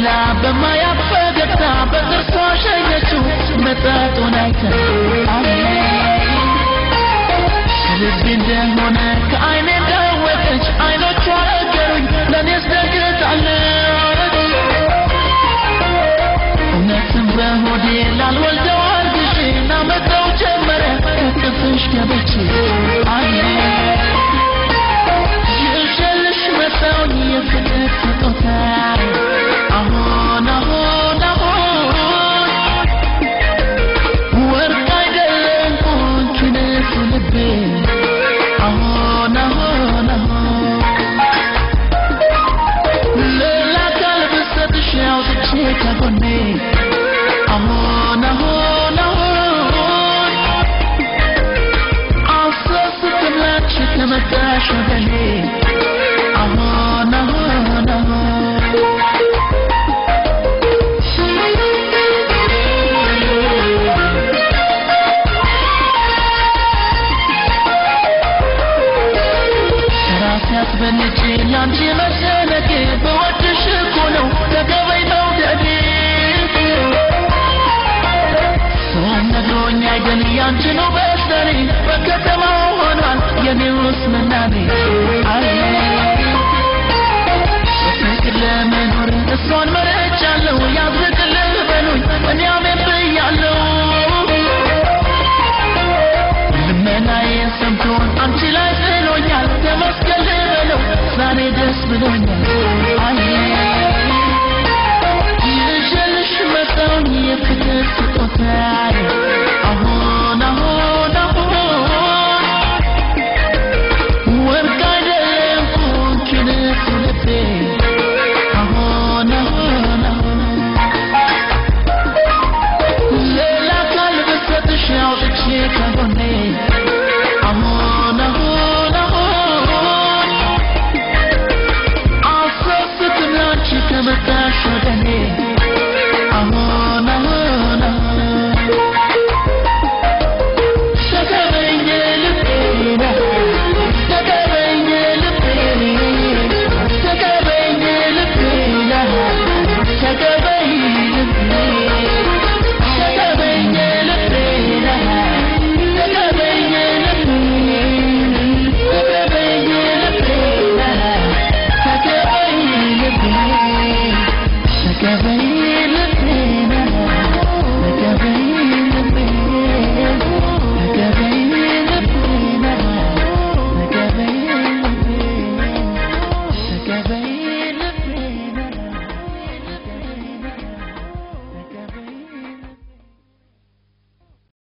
ብላ በማያፈገታ በጥርሷ ሸኘችው መጣጡን አይታ ልቤ እንደሆነ ከዓይኔ ዳወጠች ዓይኖቿ ነገሩኝ ለኔስ ደግታለች እውነትም በሆዴ ላልወልደው አርግዤ ናመጣው ጀመረ ከቅፍሽ ገብቼ ይዤልሽ መጣሁኝ የፍቅር ስጦታ አሁን ወርቅ አይደለም ቁንጭ ነሽ ልቤ ሌላ ቀልብ ሰጥሽ አውጥቼ ከጎኔ አሁን አሰስትላች ከመጣሽ ወደኔ በነጭ ያንቺ መሰለክ በወድሽ እኮ ነው ተገበይ ነው ደዴ ሰውም ነግሮኝ አይደል ያንቺ ነው በስተኔ በከተማው ሆኗል የኔውስ መናኔ በፍቅር ለመኖር እሷን መርጫለሁ ያዝቅልህ በሉኝ እኔ አሜን ብያለሁ ልመናዬን ሰምቶ አንቺ ላይ ጥሎኛል ተመስገን ዛሬ ደስ ብሎኛል